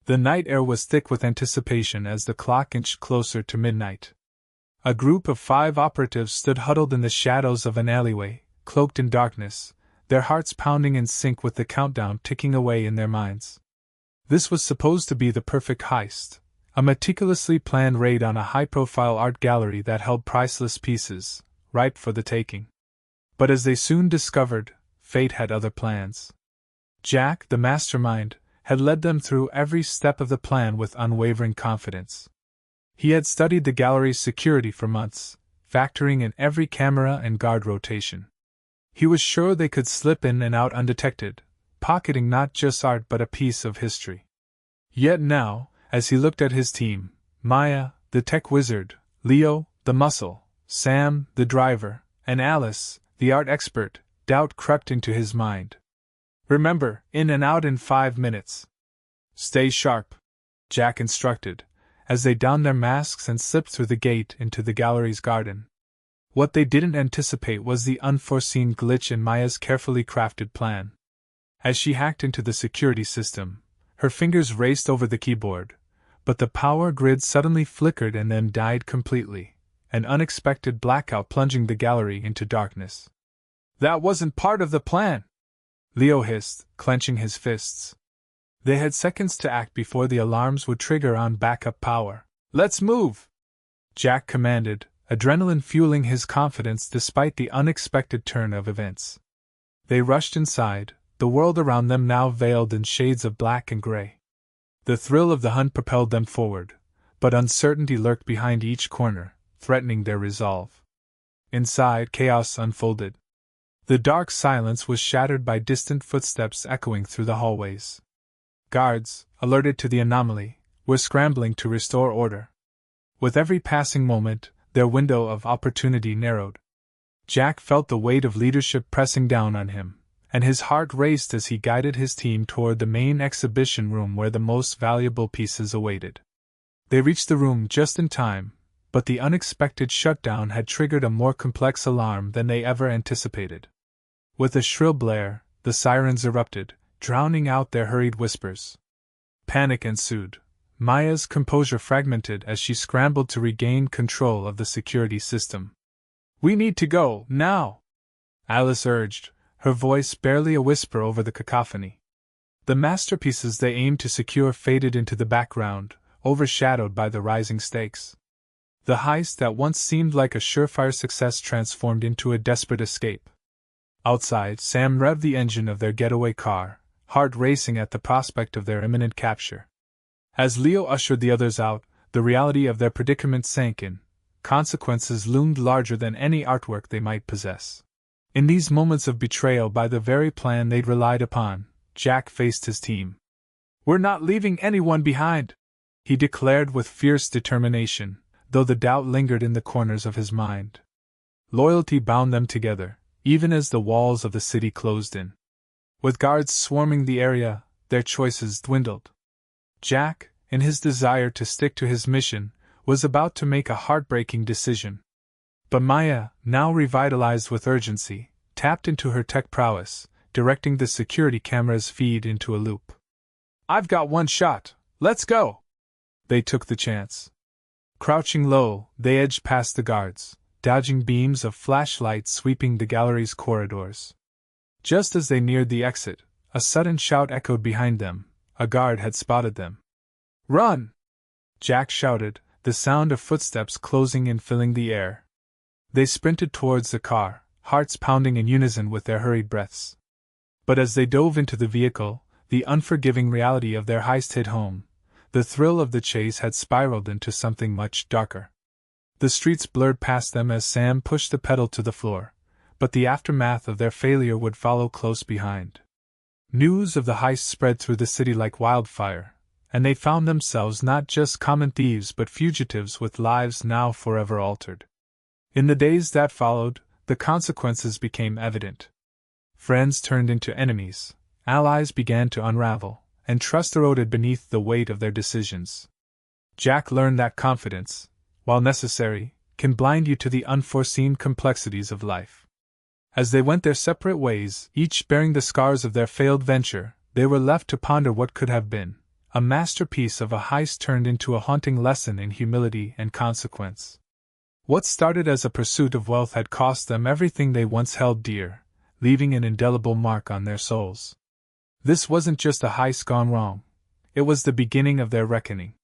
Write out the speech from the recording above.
The night air was thick with anticipation as the clock inched closer to midnight. A group of 5 operatives stood huddled in the shadows of an alleyway, cloaked in darkness, their hearts pounding in sync with the countdown ticking away in their minds. This was supposed to be the perfect heist, a meticulously planned raid on a high-profile art gallery that held priceless pieces, ripe for the taking. But as they soon discovered, fate had other plans. Jack, the mastermind, had led them through every step of the plan with unwavering confidence. He had studied the gallery's security for months, factoring in every camera and guard rotation. He was sure they could slip in and out undetected, pocketing not just art but a piece of history. Yet now, as he looked at his team, Maya, the tech wizard, Leo, the muscle, Sam, the driver, and Alice, the art expert, doubt crept into his mind. "Remember, in and out in 5 minutes. Stay sharp," Jack instructed, as they donned their masks and slipped through the gate into the gallery's garden. What they didn't anticipate was the unforeseen glitch in Maya's carefully crafted plan. As she hacked into the security system, her fingers raced over the keyboard, but the power grid suddenly flickered and then died completely, an unexpected blackout plunging the gallery into darkness. "That wasn't part of the plan!" Leo hissed, clenching his fists. They had seconds to act before the alarms would trigger on backup power. "Let's move!" Jack commanded, adrenaline fueling his confidence despite the unexpected turn of events. They rushed inside, the world around them now veiled in shades of black and gray. The thrill of the hunt propelled them forward, but uncertainty lurked behind each corner, threatening their resolve. Inside, chaos unfolded. The dark silence was shattered by distant footsteps echoing through the hallways. Guards, alerted to the anomaly, were scrambling to restore order. With every passing moment, their window of opportunity narrowed. Jack felt the weight of leadership pressing down on him, and his heart raced as he guided his team toward the main exhibition room where the most valuable pieces awaited. They reached the room just in time, but the unexpected shutdown had triggered a more complex alarm than they ever anticipated. With a shrill blare, the sirens erupted, drowning out their hurried whispers. Panic ensued. Maya's composure fragmented as she scrambled to regain control of the security system. "We need to go, now!" Alice urged, her voice barely a whisper over the cacophony. The masterpieces they aimed to secure faded into the background, overshadowed by the rising stakes. The heist that once seemed like a surefire success transformed into a desperate escape. Outside, Sam revved the engine of their getaway car, heart racing at the prospect of their imminent capture. As Leo ushered the others out, the reality of their predicament sank in. Consequences loomed larger than any artwork they might possess. In these moments of betrayal by the very plan they'd relied upon, Jack faced his team. "We're not leaving anyone behind," he declared with fierce determination, though the doubt lingered in the corners of his mind. Loyalty bound them together, even as the walls of the city closed in. With guards swarming the area, their choices dwindled. Jack, in his desire to stick to his mission, was about to make a heartbreaking decision. But Maya, now revitalized with urgency, tapped into her tech prowess, directing the security camera's feed into a loop. "I've got one shot, let's go!" They took the chance. Crouching low, they edged past the guards, dodging beams of flashlight sweeping the gallery's corridors. Just as they neared the exit, a sudden shout echoed behind them. A guard had spotted them. "Run!" Jack shouted, the sound of footsteps closing in filling the air. They sprinted towards the car, hearts pounding in unison with their hurried breaths. But as they dove into the vehicle, the unforgiving reality of their heist hit home. The thrill of the chase had spiraled into something much darker. The streets blurred past them as Sam pushed the pedal to the floor, but the aftermath of their failure would follow close behind. News of the heist spread through the city like wildfire, and they found themselves not just common thieves but fugitives with lives now forever altered. In the days that followed, the consequences became evident. Friends turned into enemies, allies began to unravel, and trust eroded beneath the weight of their decisions. Jack learned that confidence, while necessary, can blind you to the unforeseen complexities of life. As they went their separate ways, each bearing the scars of their failed venture, they were left to ponder what could have been, A masterpiece of a heist turned into a haunting lesson in humility and consequence. What started as a pursuit of wealth had cost them everything they once held dear, leaving an indelible mark on their souls. This wasn't just a heist gone wrong. It was the beginning of their reckoning.